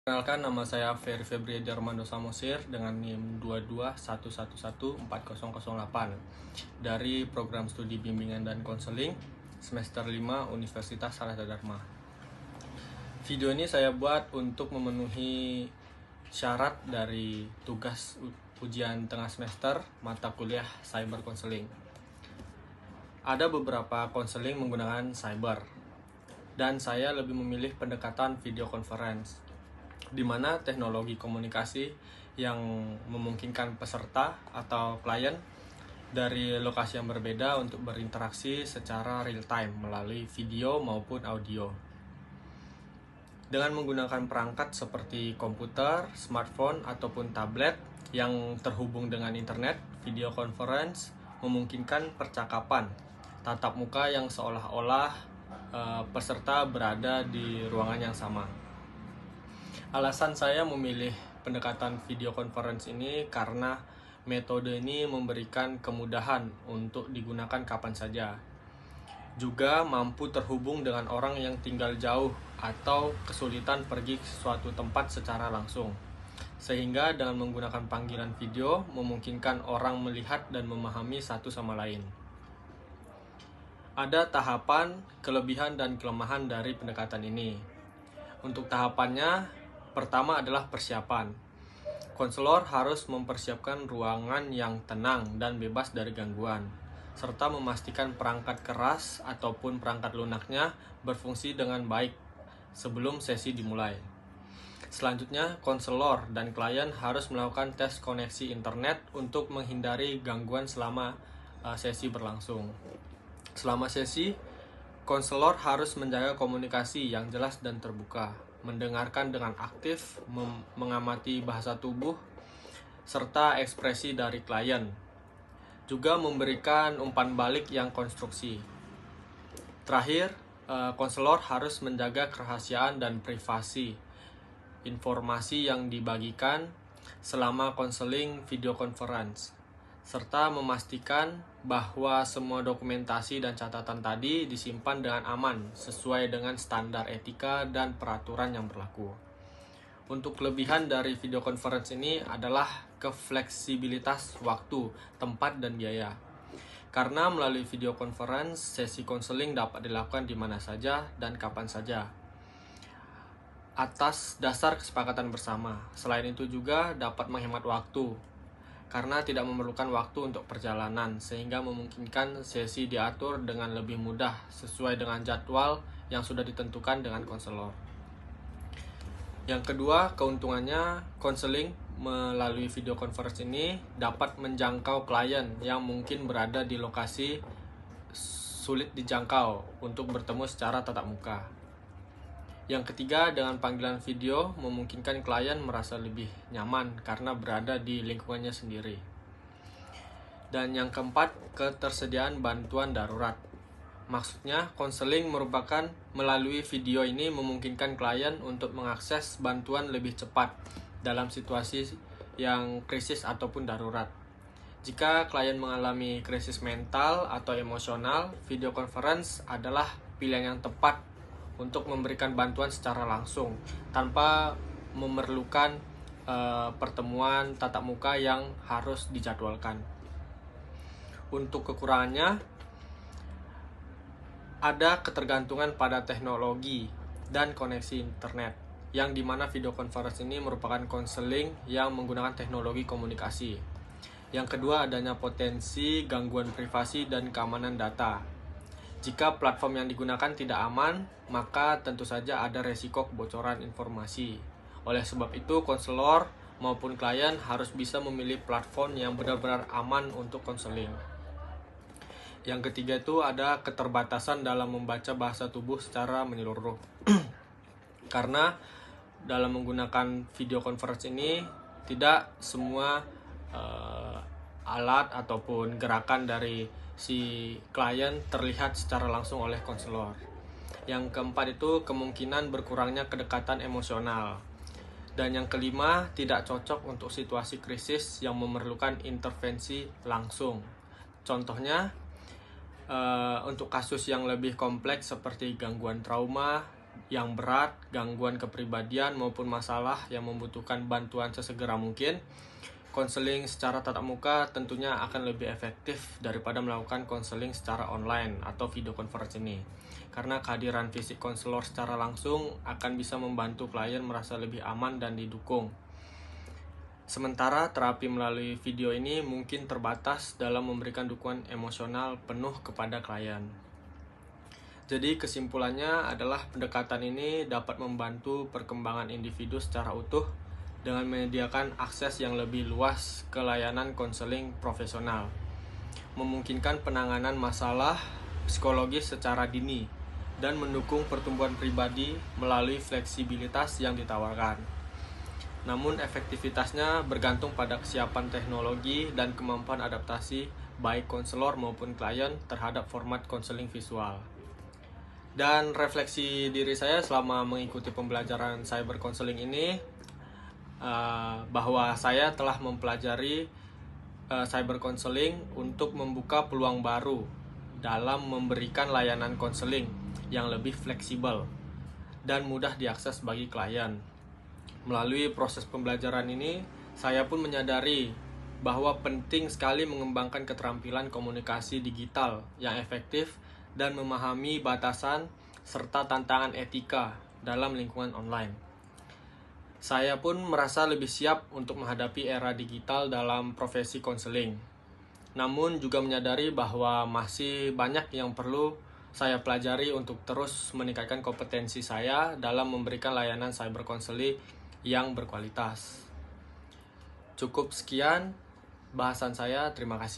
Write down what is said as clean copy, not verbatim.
Perkenalkan, nama saya Ferry Febriadi Armando Samosir dengan NIM 221114008 dari Program Studi Bimbingan dan Konseling Semester 5 Universitas Saryada Dharma. Video ini saya buat untuk memenuhi syarat dari tugas ujian tengah semester mata kuliah Cyber Counseling. Ada beberapa konseling menggunakan cyber, dan saya lebih memilih pendekatan video conference, di mana teknologi komunikasi yang memungkinkan peserta atau klien dari lokasi yang berbeda untuk berinteraksi secara real time melalui video maupun audio. Dengan menggunakan perangkat seperti komputer, smartphone, ataupun tablet yang terhubung dengan internet, video conference memungkinkan percakapan tatap muka yang seolah-olah peserta berada di ruangan yang sama. Alasan saya memilih pendekatan video conference ini karena metode ini memberikan kemudahan untuk digunakan kapan saja. Juga mampu terhubung dengan orang yang tinggal jauh atau kesulitan pergi ke suatu tempat secara langsung. Sehingga dengan menggunakan panggilan video memungkinkan orang melihat dan memahami satu sama lain. Ada tahapan, kelebihan, dan kelemahan dari pendekatan ini. Untuk tahapannya, pertama adalah persiapan. Konselor harus mempersiapkan ruangan yang tenang dan bebas dari gangguan, serta memastikan perangkat keras ataupun perangkat lunaknya berfungsi dengan baik sebelum sesi dimulai. Selanjutnya, konselor dan klien harus melakukan tes koneksi internet untuk menghindari gangguan selama sesi berlangsung. Selama sesi, konselor harus menjaga komunikasi yang jelas dan terbuka, mendengarkan dengan aktif, mengamati bahasa tubuh, serta ekspresi dari klien. Juga memberikan umpan balik yang konstruksi. Terakhir, konselor harus menjaga kerahasiaan dan privasi informasi yang dibagikan selama konseling video conference, serta memastikan bahwa semua dokumentasi dan catatan tadi disimpan dengan aman sesuai dengan standar etika dan peraturan yang berlaku. Untuk kelebihan dari video conference ini adalah kefleksibilitas waktu, tempat, dan biaya. Karena melalui video conference, sesi konseling dapat dilakukan di mana saja dan kapan saja, atas dasar kesepakatan bersama. Selain itu juga dapat menghemat waktu, karena tidak memerlukan waktu untuk perjalanan, sehingga memungkinkan sesi diatur dengan lebih mudah sesuai dengan jadwal yang sudah ditentukan dengan konselor. Yang kedua, keuntungannya, konseling melalui video conference ini dapat menjangkau klien yang mungkin berada di lokasi sulit dijangkau untuk bertemu secara tatap muka. Yang ketiga, dengan panggilan video memungkinkan klien merasa lebih nyaman karena berada di lingkungannya sendiri. Dan yang keempat, ketersediaan bantuan darurat. Maksudnya, konseling merupakan melalui video ini memungkinkan klien untuk mengakses bantuan lebih cepat dalam situasi yang krisis ataupun darurat. Jika klien mengalami krisis mental atau emosional, video conference adalah pilihan yang tepat untuk memberikan bantuan secara langsung tanpa memerlukan pertemuan tatap muka yang harus dijadwalkan. Untuk kekurangannya, ada ketergantungan pada teknologi dan koneksi internet, yang dimana video conference ini merupakan konseling yang menggunakan teknologi komunikasi. Yang kedua, adanya potensi gangguan privasi dan keamanan data. Jika platform yang digunakan tidak aman, maka tentu saja ada resiko kebocoran informasi. Oleh sebab itu, konselor maupun klien harus bisa memilih platform yang benar-benar aman untuk konseling. Yang ketiga itu ada keterbatasan dalam membaca bahasa tubuh secara menyeluruh. Karena dalam menggunakan video conference ini, tidak semua alat ataupun gerakan dari si klien terlihat secara langsung oleh konselor. Yang keempat itu kemungkinan berkurangnya kedekatan emosional. Dan yang kelima, tidak cocok untuk situasi krisis yang memerlukan intervensi langsung. Contohnya, untuk kasus yang lebih kompleks seperti gangguan trauma yang berat, gangguan kepribadian maupun masalah yang membutuhkan bantuan sesegera mungkin, konseling secara tatap muka tentunya akan lebih efektif daripada melakukan konseling secara online atau video conference ini. Karena kehadiran fisik konselor secara langsung akan bisa membantu klien merasa lebih aman dan didukung. Sementara terapi melalui video ini mungkin terbatas dalam memberikan dukungan emosional penuh kepada klien. Jadi kesimpulannya adalah pendekatan ini dapat membantu perkembangan individu secara utuh dengan menyediakan akses yang lebih luas ke layanan konseling profesional, memungkinkan penanganan masalah psikologis secara dini, dan mendukung pertumbuhan pribadi melalui fleksibilitas yang ditawarkan. Namun efektivitasnya bergantung pada kesiapan teknologi dan kemampuan adaptasi baik konselor maupun klien terhadap format konseling visual. Dan refleksi diri saya selama mengikuti pembelajaran cyber counseling ini, bahwa saya telah mempelajari cyber counseling untuk membuka peluang baru dalam memberikan layanan konseling yang lebih fleksibel dan mudah diakses bagi klien. Melalui proses pembelajaran ini, saya pun menyadari bahwa penting sekali mengembangkan keterampilan komunikasi digital yang efektif dan memahami batasan serta tantangan etika dalam lingkungan online. Saya pun merasa lebih siap untuk menghadapi era digital dalam profesi konseling. Namun juga menyadari bahwa masih banyak yang perlu saya pelajari untuk terus meningkatkan kompetensi saya dalam memberikan layanan cyber counseling yang berkualitas. Cukup sekian bahasan saya, terima kasih.